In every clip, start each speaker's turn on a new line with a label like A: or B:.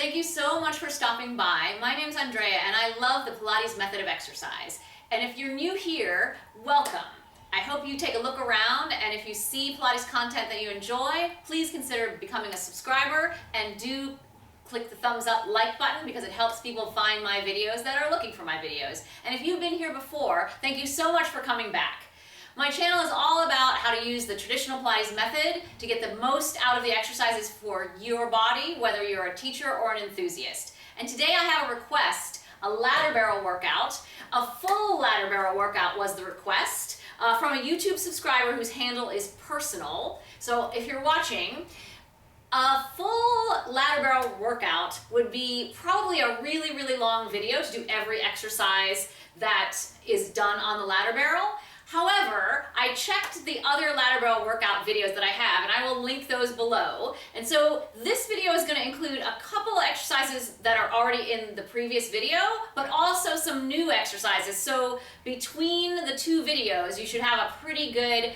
A: Thank you so much for stopping by. My name is Andrea and I love the Pilates Method of Exercise. And if you're new here, welcome. I hope you take a look around, and if you see Pilates content that you enjoy, please consider becoming a subscriber and do click the thumbs up like button because it helps people find my videos that are looking for my videos. And if you've been here before, thank you so much for coming back. My channel is all about how to use the traditional Pilates method to get the most out of the exercises for your body, whether you're a teacher or an enthusiast. And today I have a request, a ladder barrel workout. A full ladder barrel workout was the request from a YouTube subscriber whose handle is personal. So if you're watching, a full ladder barrel workout would be probably a really long video to do every exercise that is done on the ladder barrel. However, I checked the other ladder barrel workout videos that I have, and I will link those below. And so this video is going to include a couple of exercises that are already in the previous video, but also some new exercises. So between the two videos, you should have a pretty good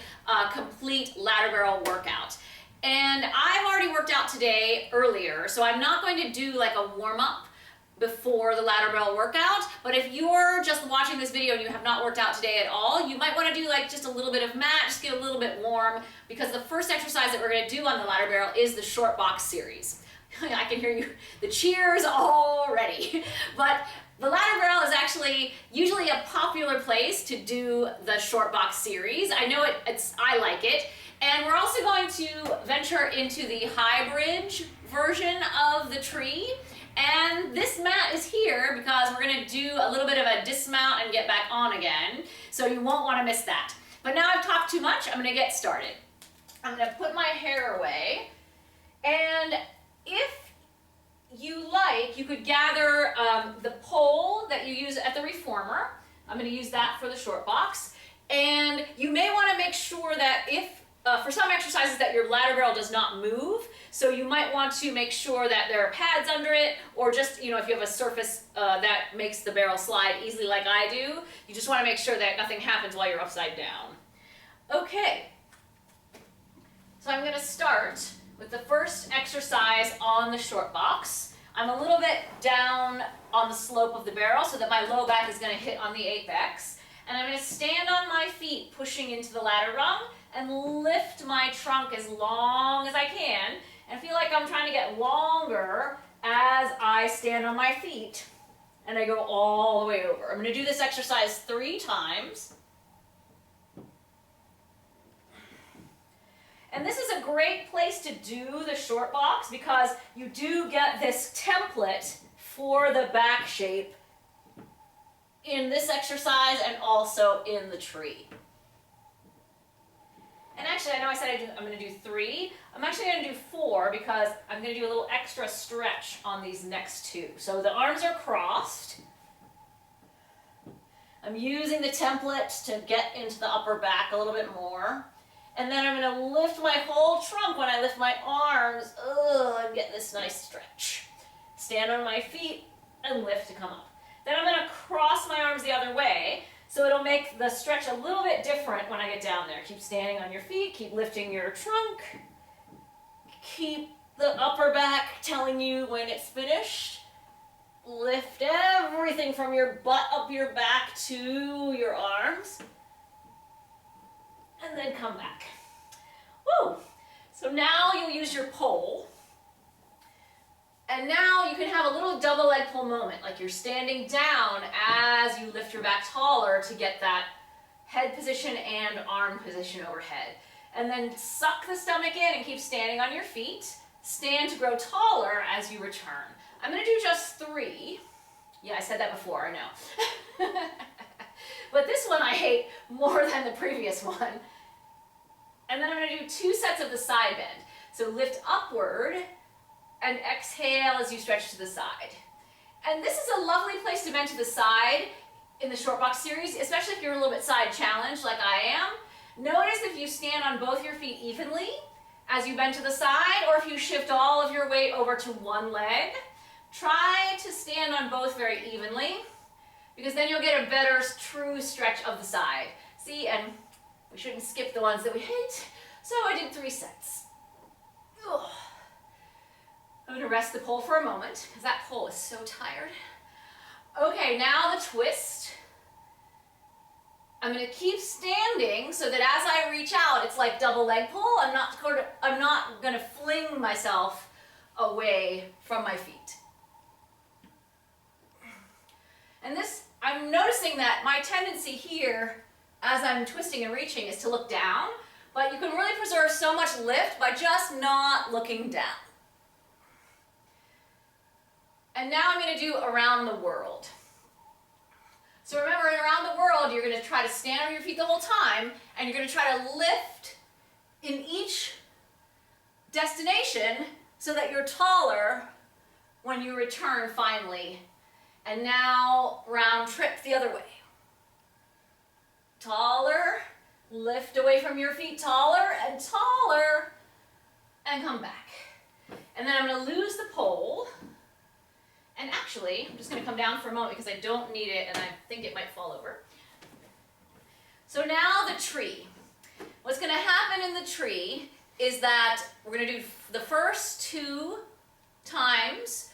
A: complete ladder barrel workout. And I've already worked out today earlier, so I'm not going to do like a warm-up before the ladder barrel workout, but if you're just watching this video and you have not worked out today at all, you might want to do like just a little bit of mat, just get a little bit warm, because the first exercise that we're going to do on the ladder barrel is the short box series. I can hear you, the cheers already. But the ladder barrel is actually usually a popular place to do the short box series. I know I like it. And we're also going to venture into the high bridge version of the tree. And this mat is here because we're going to do a little bit of a dismount and get back on again. So you won't want to miss that. But now I've talked too much, I'm going to get started. I'm going to put my hair away. And if you like, you could gather the pole that you use at the reformer. I'm going to use that for the short box. And you may want to make sure that if for some exercises that your ladder barrel does not move, so you might want to make sure that there are pads under it, or just, you know, if you have a surface that makes the barrel slide easily like I do, you just want to make sure that nothing happens while you're upside down. Okay, so I'm going to start with the first exercise on the short box. I'm a little bit down on the slope of the barrel so that my low back is going to hit on the apex, and I'm going to stand on my feet pushing into the ladder rung and lift my trunk as long as I can, and feel like I'm trying to get longer as I stand on my feet and I go all the way over. I'm going to do this exercise 3 times. And this is a great place to do the short box because you do get this template for the back shape in this exercise and also in the tree. And actually, I know I said I'm going to do 3. I'm actually going to do 4 because I'm going to do a little extra stretch on these next 2. So the arms are crossed. I'm using the template to get into the upper back a little bit more. And then I'm going to lift my whole trunk when I lift my arms and get this nice stretch. Stand on my feet and lift to come up. Then I'm going to cross my arms the other way, so it'll make the stretch a little bit different when I get down there. Keep standing on your feet, keep lifting your trunk, keep the upper back telling you when it's finished. Lift everything from your butt up your back to your arms, and then come back. Woo! So now you'll use your pole. And now you can have a little double leg pull moment, like you're standing down as you lift your back taller to get that head position and arm position overhead. And then suck the stomach in and keep standing on your feet. Stand to grow taller as you return. I'm going to do just 3. Yeah, I said that before, I know. But this one I hate more than the previous one. And then I'm going to do 2 sets of the side bend. So lift upward and exhale as you stretch to the side. And this is a lovely place to bend to the side in the short box series, especially if you're a little bit side challenged like I am. Notice if you stand on both your feet evenly as you bend to the side, or if you shift all of your weight over to one leg. Try to stand on both very evenly, because then you'll get a better true stretch of the side. See, and we shouldn't skip the ones that we hate. So I did 3 sets. Ugh. I'm going gonna rest the pole for a moment because that pole is so tired. Okay, now the twist. I'm gonna keep standing so that as I reach out, it's like double leg pull. I'm not gonna fling myself away from my feet. And this, I'm noticing that my tendency here, as I'm twisting and reaching, is to look down, but you can really preserve so much lift by just not looking down. And now I'm gonna do around the world. So remember, in around the world, you're gonna try to stand on your feet the whole time, and you're gonna try to lift in each destination so that you're taller when you return finally. And now round trip the other way. Taller, lift away from your feet, taller, and come back. And then I'm gonna lose the pole. And actually, I'm just gonna come down for a moment because I don't need it and I think it might fall over. So now the tree. What's gonna happen in the tree is that we're gonna do the first 2 times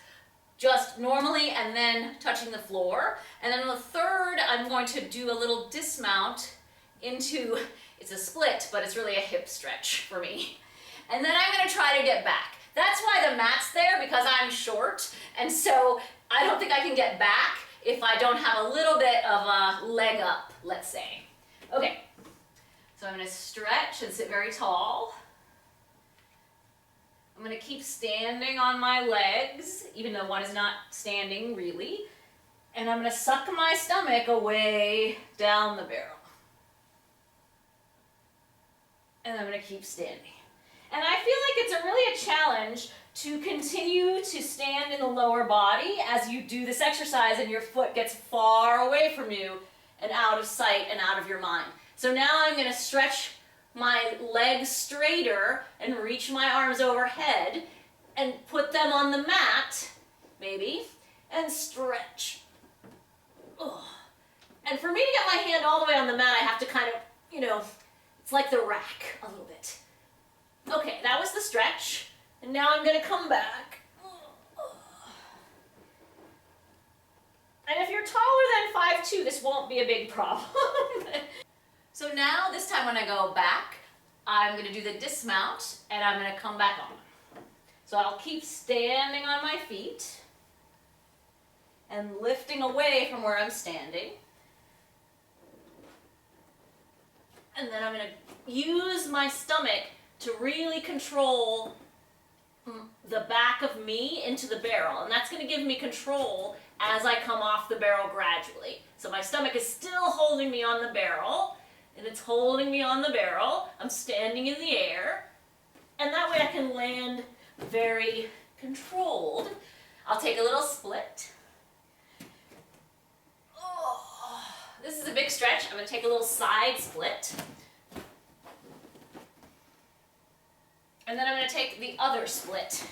A: just normally and then touching the floor. And then on the third, I'm going to do a little dismount into, it's a split, but it's really a hip stretch for me. And then I'm gonna try to get back. That's why the mat's there, because I'm short, and so I don't think I can get back if I don't have a little bit of a leg up, let's say. Okay, so I'm gonna stretch and sit very tall. I'm gonna keep standing on my legs, even though one is not standing really, and I'm gonna suck my stomach away down the barrel. And I'm gonna keep standing. And I feel like it's really a challenge to continue to stand in the lower body as you do this exercise and your foot gets far away from you and out of sight and out of your mind. So now I'm going to stretch my legs straighter and reach my arms overhead and put them on the mat, maybe, and stretch. Ugh. And for me to get my hand all the way on the mat, I have to kind of, you know, it's like the rack a little bit. Okay, that was the stretch, and now I'm going to come back. And if you're taller than 5'2", this won't be a big problem. So now, this time when I go back, I'm going to do the dismount, and I'm going to come back on. So I'll keep standing on my feet and lifting away from where I'm standing. And then I'm going to use my stomach to really control the back of me into the barrel. And that's going to give me control as I come off the barrel gradually. So my stomach is still holding me on the barrel, and it's holding me on the barrel. I'm standing in the air, and that way I can land very controlled. I'll take a little split. Oh, this is a big stretch. I'm going to take a little side split. And then I'm going to take the other split.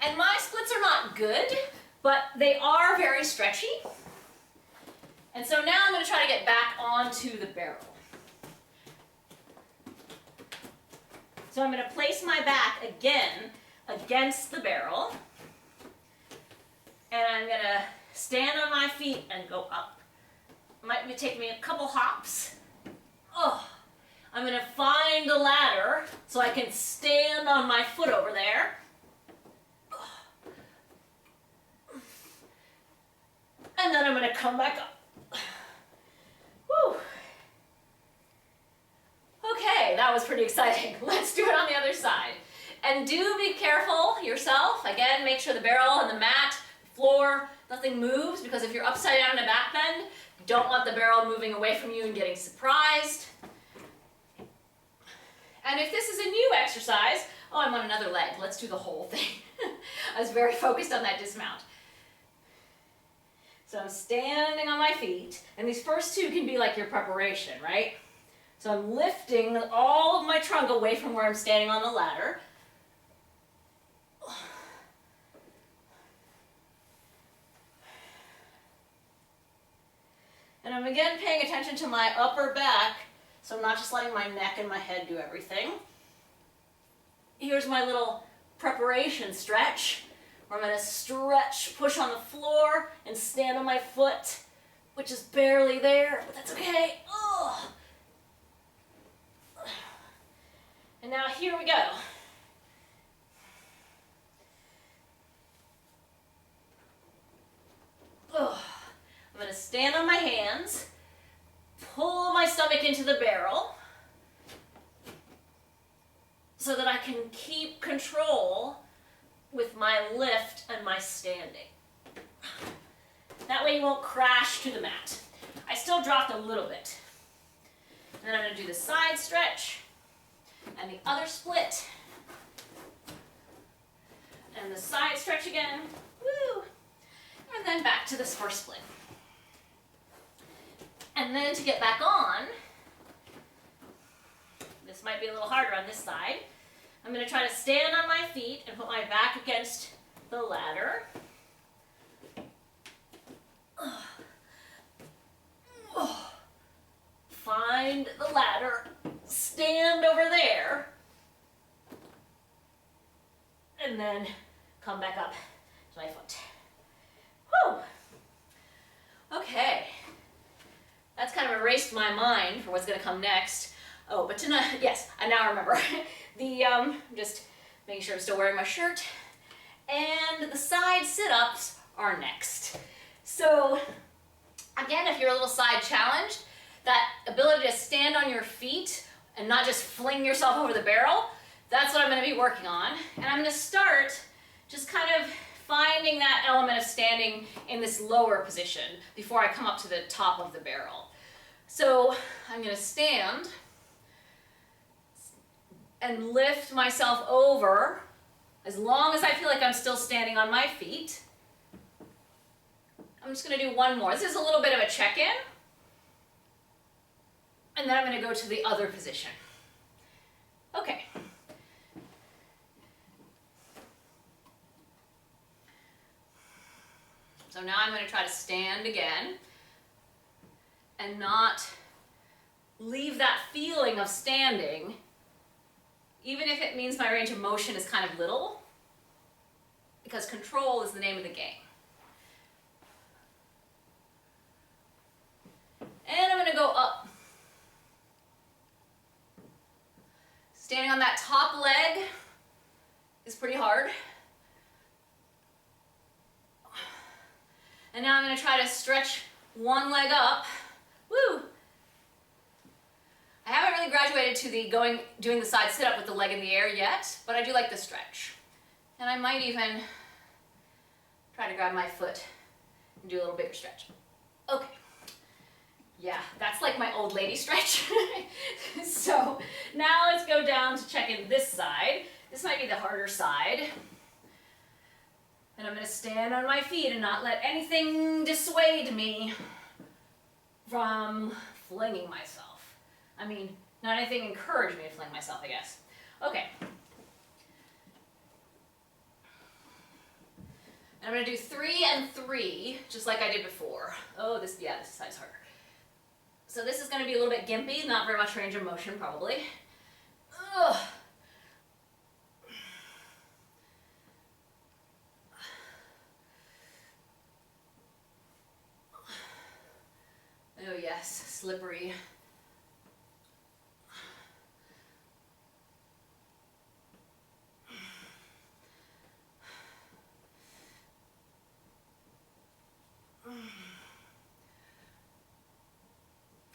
A: And my splits are not good, but they are very stretchy. And so now I'm going to try to get back onto the barrel. So I'm going to place my back again against the barrel. And I'm going to stand on my feet and go up. Might take me a couple hops. Oh. I'm going to find a ladder so I can stand on my foot over there. And then I'm going to come back up. Whew. Okay, that was pretty exciting. Let's do it on the other side. And do be careful yourself. Again, make sure the barrel and the mat, floor, nothing moves, because if you're upside down in a back bend, you don't want the barrel moving away from you and getting surprised. And if this is a new exercise, oh, I'm on another leg. Let's do the whole thing. I was very focused on that dismount. So I'm standing on my feet, and these first 2 can be like your preparation, right? So I'm lifting all of my trunk away from where I'm standing on the ladder. And I'm again paying attention to my upper back, so I'm not just letting my neck and my head do everything.
B: here's my little preparation stretch, where I'm going to stretch, push on the floor, and stand on my foot, which is barely there, but that's okay. Ugh. And now here we go. Ugh. I'm going to stand on my hands, pull my stomach into the barrel so that I can keep control with my lift and my standing. That way you won't crash to the mat. I still dropped a little bit. And then I'm going to do the side stretch and the other split. And the side stretch again. Woo! And then back to this first split. And then to get back on, this might be a little harder on this side. I'm going to try to stand on my feet and put my back against the ladder. Find the ladder, stand over there, and then come back up to my foot. Whew. Okay. That's kind of erased my mind for what's going to come next. Oh, but tonight, yes, I now remember. Just making sure I'm still wearing my shirt. And the side sit-ups are next. So, again, if you're a little side challenged, that ability to stand on your feet and not just fling yourself over the barrel, that's what I'm going to be working on. And I'm going to start just kind of finding that element of standing in this lower position before I come up to the top of the barrel. So I'm going to stand and lift myself over as long as I feel like I'm still standing on my feet. I'm just going to do one more. This is a little bit of a check-in. And then I'm going to go to the other position. Okay. So now I'm going to try to stand again and not leave that feeling of standing, even if it means my range of motion is kind of little, because control is the name of the game. And I'm going to go up. Standing on that top leg is pretty hard. And now I'm going to try to stretch one leg up. Woo! I haven't really graduated to the doing the side sit-up with the leg in the air yet, but I do like the stretch. And I might even try to grab my foot and do a little bigger stretch. Okay. Yeah, that's like my old lady stretch. So now let's go down to check in this side. This might be the harder side. And I'm going to stand on my feet and not let anything dissuade me from flinging myself. I mean, not anything encourage me to fling myself, I guess. Okay. And I'm going to do 3 and 3, just like I did before. Oh, this side's harder. So this is going to be a little bit gimpy, not very much range of motion probably. Ugh. Oh yes, slippery.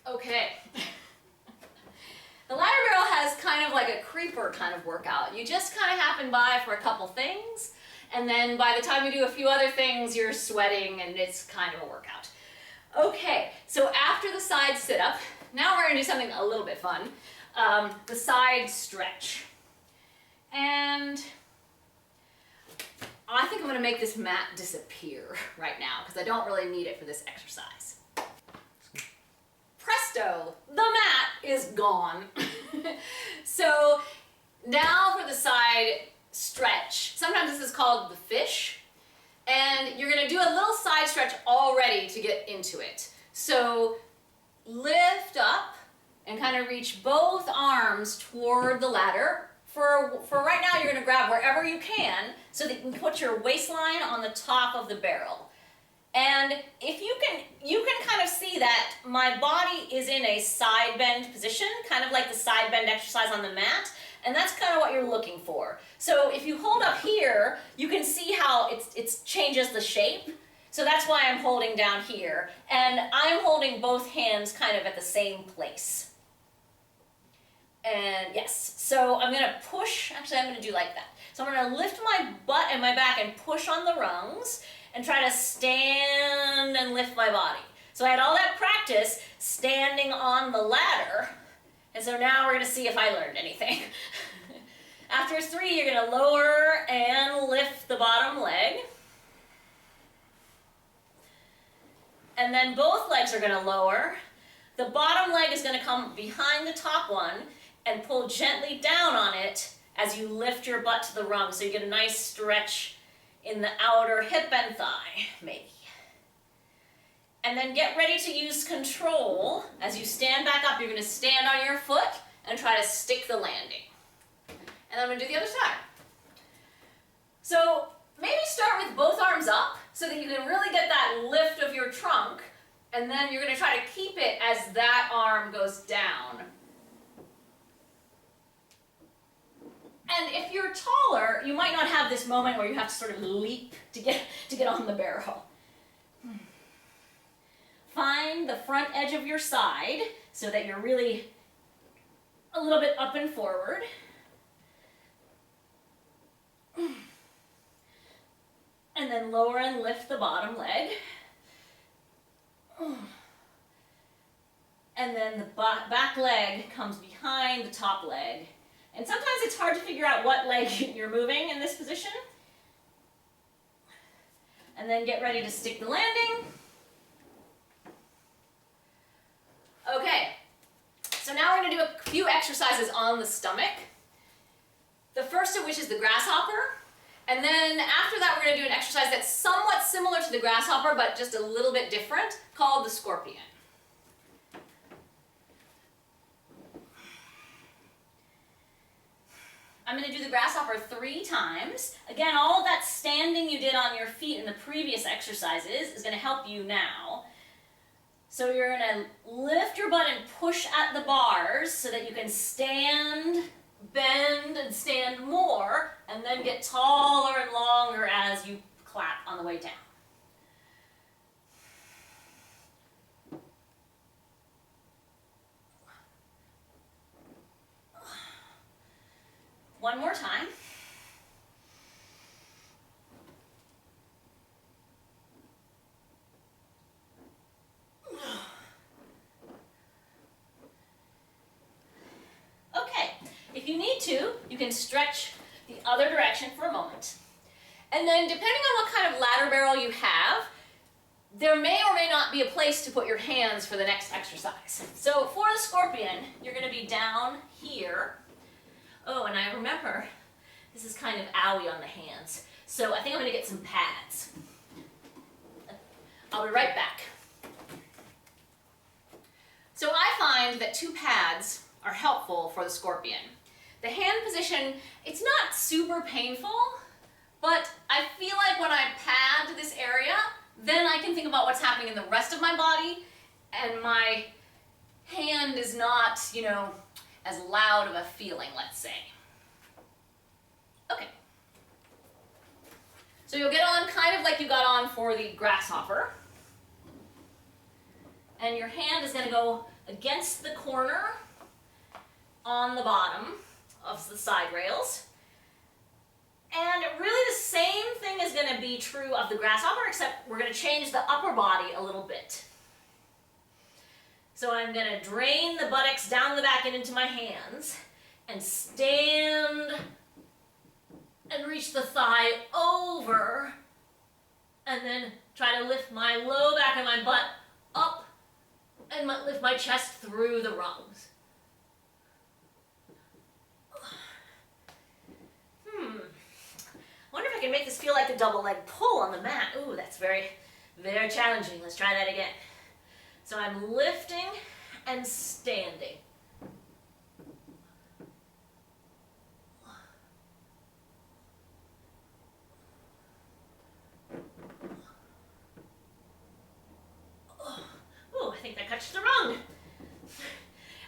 B: Okay. The ladder barrel has kind of like a creeper kind of workout. You just kind of happen by for a couple things, and then by the time you do a few other things, you're sweating and it's kind of a workout. Okay, so after the side sit-up, now we're going to do something a little bit fun, the side stretch. And I think I'm going to make this mat disappear right now because I don't really need it for this exercise. Presto, the mat is gone. So now for the side stretch. Sometimes this is called the fish. And you're going to do a little side stretch already to get into it. So lift up and kind of reach both arms toward the ladder, for right now, you're going to grab wherever you can so that you can put your waistline on the top of the barrel. And if you can kind of see that my body is in a side bend position, kind of like the side bend exercise on the mat, and that's kind of what you're looking for. So if you hold up here, you can see how it changes the shape. So that's why I'm holding down here, and I'm holding both hands kind of at the same place. And yes, so I'm gonna push, actually I'm gonna do like that. So I'm gonna lift my butt and my back and push on the rungs and try to stand and lift my body. So I had all that practice standing on the ladder, and so now we're gonna see if I learned anything. After 3, you're gonna lower and lift the bottom leg. And then both legs are gonna lower. The bottom leg is gonna come behind the top one and pull gently down on it as you lift your butt to the rung, so you get a nice stretch in the outer hip and thigh, maybe. And then get ready to use control. As you stand back up, you're gonna stand on your foot and try to stick the landing. And then I'm gonna do the other side. So maybe start with both arms up so that you can really get that lift of your trunk, and then you're gonna try to keep it as that arm goes down. And if you're taller, you might not have this moment where you have to sort of leap to get on the barrel. Find the front edge of your side so that you're really a little bit up and forward. And then lower and lift the bottom leg. And then the back leg comes behind the top leg. And sometimes it's hard to figure out what leg you're moving in this position. And then get ready to stick the landing. Okay, so now we're going to do a few exercises on the stomach. The first of which is the grasshopper. And then after that, we're going to do an exercise that's somewhat similar to the grasshopper, but just a little bit different, called the scorpion. I'm going to do the grasshopper 3 times. Again, all of that standing you did on your feet in the previous exercises is going to help you now. So you're going to lift your butt and push at the bars so that you can stand, bend, and stand more, and then get taller and longer as you clap on the way down. One more time. Okay, if you need to, you can stretch the other direction for a moment. And then depending on what kind of ladder barrel you have, there may or may not be a place to put your hands for the next exercise. So for the scorpion, you're going to be down here. Oh, and I remember, this is kind of owie on the hands, so I think I'm going to get some pads. I'll be right back. So I find that 2 pads are helpful for the scorpion. The hand position, it's not super painful, but I feel like when I pad this area, then I can think about what's happening in the rest of my body, and my hand is not, you know, as loud of a feeling, let's say. Okay. So you'll get on kind of like you got on for the grasshopper. And your hand is going to go against the corner on the bottom of the side rails. And really the same thing is going to be true of the grasshopper, except we're going to change the upper body a little bit. So I'm going to drain the buttocks down the back and into my hands and stand and reach the thigh over and then try to lift my low back and my butt up and lift my chest through the rungs. I wonder if I can make this feel like a double leg pull on the mat. Ooh, that's very, very challenging. Let's try that again. So I'm lifting and standing. gonna touch the rung.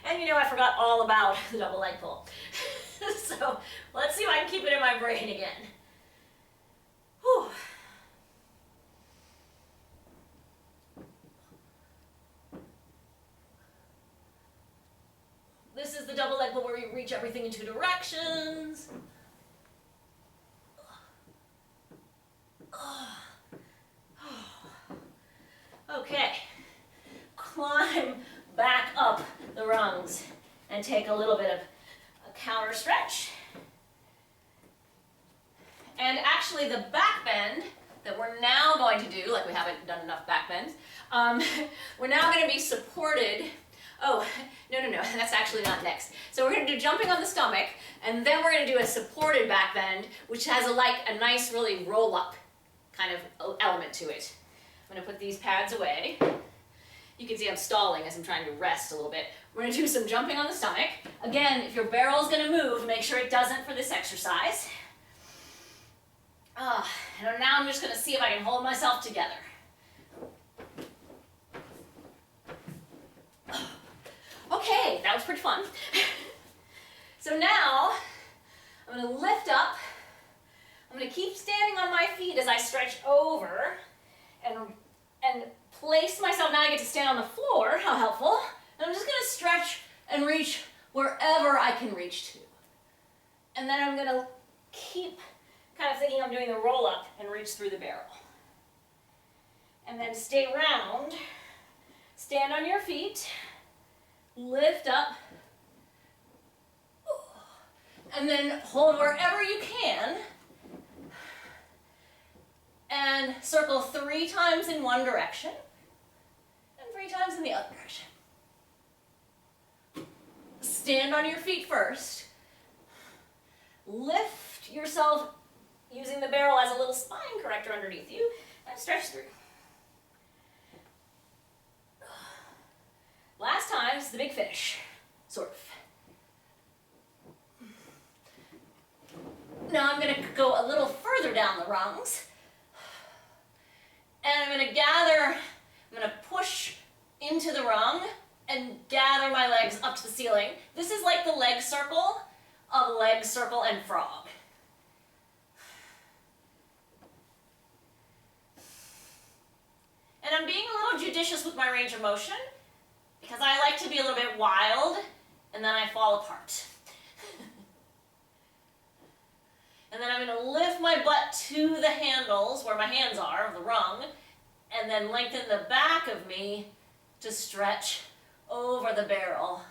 B: And you know, I forgot all about the double leg pull. So let's see if I can keep it in my brain again. Whew. This is the double leg pull where you reach everything in 2 directions. Okay, climb back up the rungs and take a little bit of a counter stretch. And actually the back bend that we're now going to do, like we haven't done enough back bends, we're now going to be supported. Oh, no, that's actually not next. So we're going to do jumping on the stomach, and then we're going to do a supported back bend, which has a nice really roll up kind of element to it. I'm going to put these pads away. You can see I'm stalling as I'm trying to rest a little bit. We're going to do some jumping on the stomach. Again, if your barrel is going to move, make sure it doesn't for this exercise. And now I'm just going to see if I can hold myself together. Okay, that was pretty fun. So now I'm going to lift up. I'm going to keep standing on my feet as I stretch over and place myself. Now I get to stand on the floor. How helpful. And I'm just going to stretch and reach wherever I can reach to. And then I'm going to keep kind of thinking I'm doing the roll up and reach through the barrel. And then stay round. Stand on your feet. Lift up. And then hold wherever you can. And circle 3 times in one direction and 3 times in the other direction. Stand on your feet first. Lift yourself using the barrel as a little spine corrector underneath you and stretch through. Last time is the big finish, sort of. Now I'm going to go a little further down the rungs. And I'm going to push into the rung and gather my legs up to the ceiling. This is like the leg circle of leg, circle, and frog. And I'm being a little judicious with my range of motion because I like to be a little bit wild and then I fall apart. And then I'm going to lift my butt to the handles where my hands are of the rung and then lengthen the back of me to stretch over the barrel.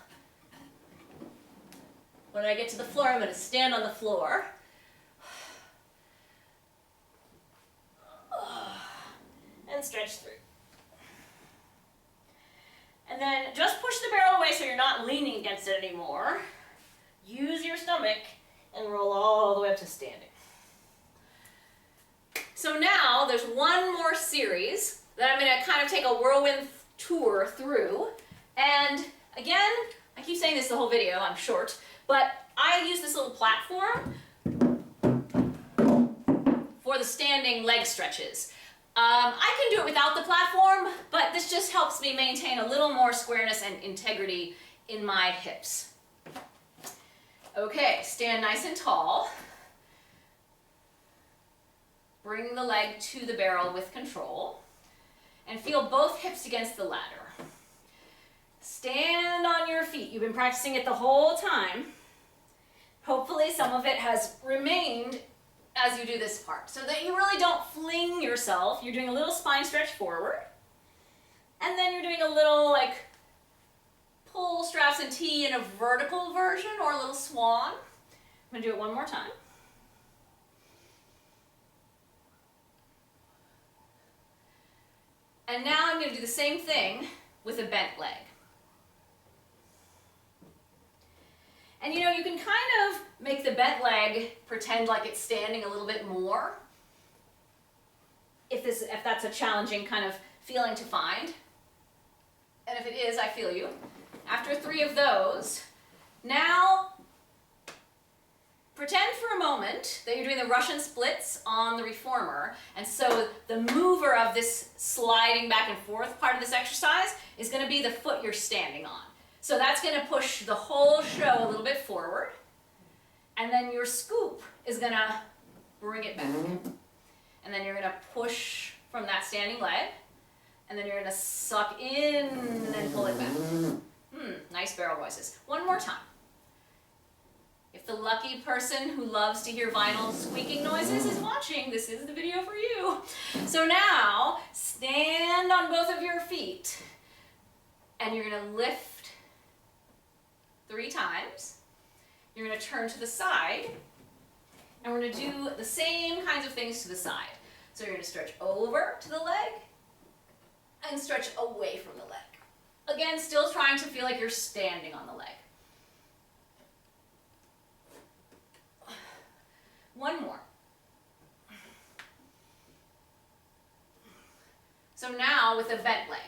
B: When I get to the floor, I'm going to stand on the floor. And stretch through. And then just push the barrel away so you're not leaning against it anymore. Use your stomach and roll all the way up to standing. So now there's one more series that I'm going to kind of take a whirlwind tour through. And again, I keep saying this the whole video, I'm short, but I use this little platform for the standing leg stretches. I can do it without the platform, but this just helps me maintain a little more squareness and integrity in my hips. Okay, stand nice and tall. Bring the leg to the barrel with control. And feel both hips against the ladder. Stand on your feet. You've been practicing it the whole time. Hopefully some of it has remained as you do this part, so that you really don't fling yourself. You're doing a little spine stretch forward. And then you're doing a little pull straps and T in a vertical version or a little swan. I'm going to do it one more time. And now I'm going to do the same thing with a bent leg. And you know, you can kind of make the bent leg pretend like it's standing a little bit more. If that's a challenging kind of feeling to find. And if it is, I feel you. After 3 of those, now
A: pretend for a moment that you're doing the Russian splits on the reformer, and so the mover of this sliding back and forth part of this exercise is going to be the foot you're standing on. So that's going to push the whole show a little bit forward, and then your scoop is going to bring it back. And then you're going to push from that standing leg, and then you're going to suck in and pull it back. Nice barrel voices. One more time. If the lucky person who loves to hear vinyl squeaking noises is watching, this is the video for you. So now, stand on both of your feet, and you're going to lift 3 times. You're going to turn to the side, and we're going to do the same kinds of things to the side. So you're going to stretch over to the leg, and stretch away from the leg. Again, still trying to feel like you're standing on the leg. One more. So now with a bent leg.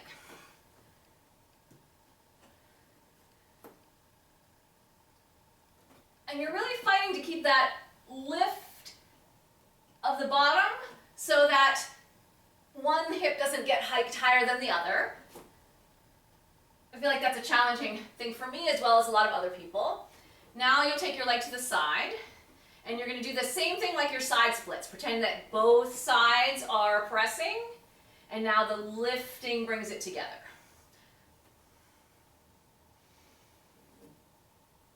A: And you're really fighting to keep that lift of the bottom so that one hip doesn't get hiked higher than the other. I feel like that's a challenging thing for me as well as a lot of other people. Now you'll take your leg to the side, and you're going to do the same thing like your side splits. Pretend that both sides are pressing, and now the lifting brings it together.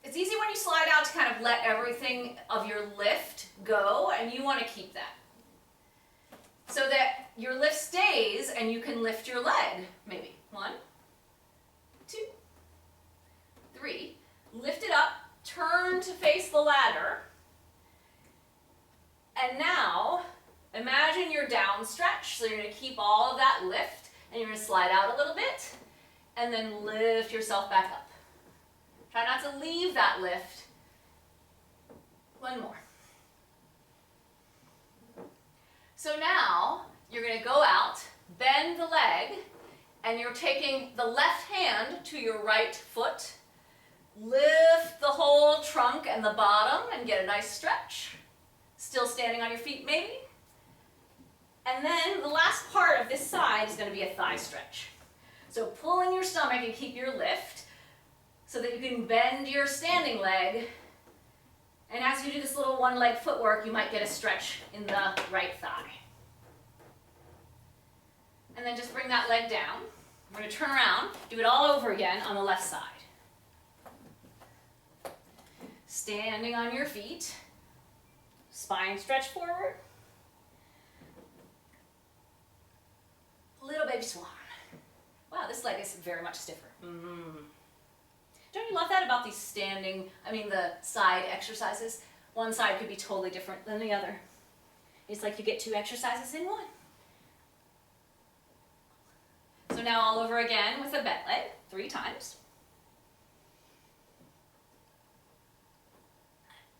A: It's easy when you slide out to kind of let everything of your lift go, and you want to keep that. So that your lift stays and you can lift your leg, maybe. 1, 2, 3. Lift it up, turn to face the ladder. And now, imagine your down stretch. So you're going to keep all of that lift, and you're going to slide out a little bit, and then lift yourself back up. Try not to leave that lift. 1 more. So now, you're going to go out, bend the leg, and you're taking the left hand to your right foot. Lift the whole trunk and the bottom and get a nice stretch. Still standing on your feet, maybe. And then the last part of this side is going to be a thigh stretch. So pull in your stomach and keep your lift so that you can bend your standing leg. And as you do this little one-leg footwork, you might get a stretch in the right thigh. And then just bring that leg down. We're going to turn around, do it all over again on the left side. Standing on your feet, spine stretch forward. Little baby swan. Wow, this leg is very much stiffer. Don't you love that about these the side exercises? One side could be totally different than the other. It's like you get 2 exercises in one. So now all over again with a bent leg, 3 times.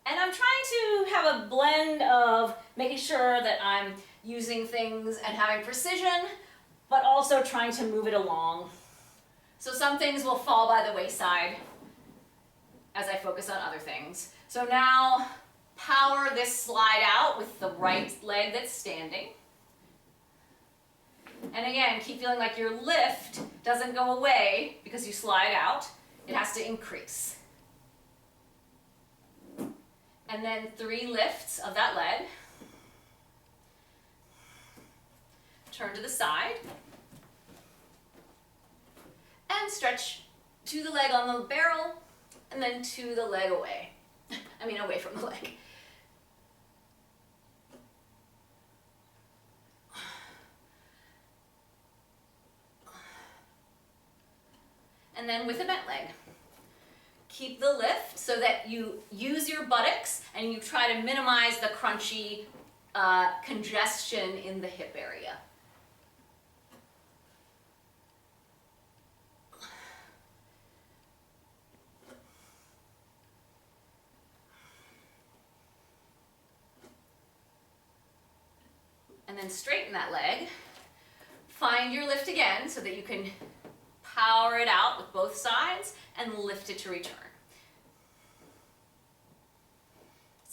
A: And I'm trying to have a blend of making sure that I'm using things and having precision, but also trying to move it along. So some things will fall by the wayside as I focus on other things. So now power this slide out with the right leg that's standing. And again, keep feeling like your lift doesn't go away because you slide out. It has to increase. And then 3 lifts of that leg. Turn to the side. And stretch to the leg on the barrel, and then to the leg away. Away from the leg. And then with a bent leg. Keep the lift so that you use your buttocks and you try to minimize the crunchy congestion in the hip area. And then straighten that leg. Find your lift again so that you can power it out with both sides and lift it to return.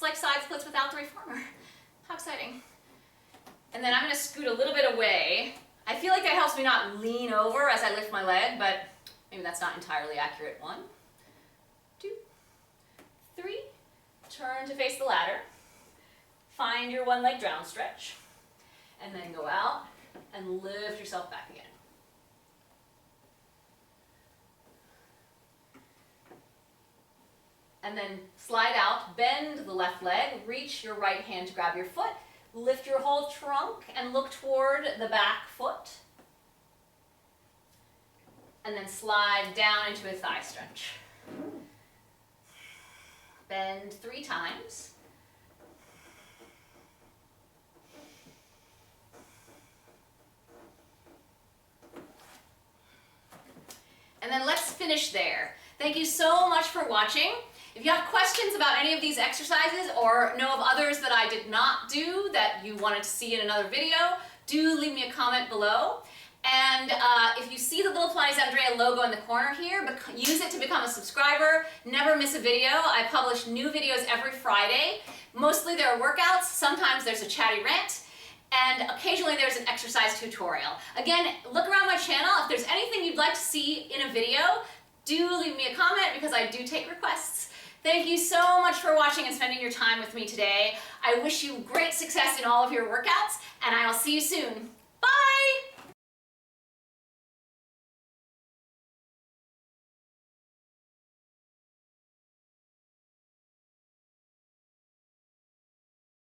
A: It's like side splits without the reformer. How exciting. And then I'm gonna scoot a little bit away. I feel like that helps me not lean over as I lift my leg, but maybe that's not entirely accurate. 1, 2, 3. Turn to face the ladder. Find your one leg drown stretch. And then go out and lift yourself back again. And then slide out, bend the left leg, reach your right hand to grab your foot, lift your whole trunk and look toward the back foot. And then slide down into a thigh stretch. Bend 3 times. And then let's finish there. Thank you so much for watching. If you have questions about any of these exercises or know of others that I did not do that you wanted to see in another video, do leave me a comment below. And if you see the little Pilates Andrea logo in the corner here, use it to become a subscriber. Never miss a video. I publish new videos every Friday. Mostly there are workouts, sometimes there's a chatty rant, and occasionally there's an exercise tutorial. Again, look around my channel. If there's anything you'd like to see in a video, do leave me a comment because I do take requests. Thank you so much for watching and spending your time with me today. I wish you great success in all of your workouts, and I'll see you soon.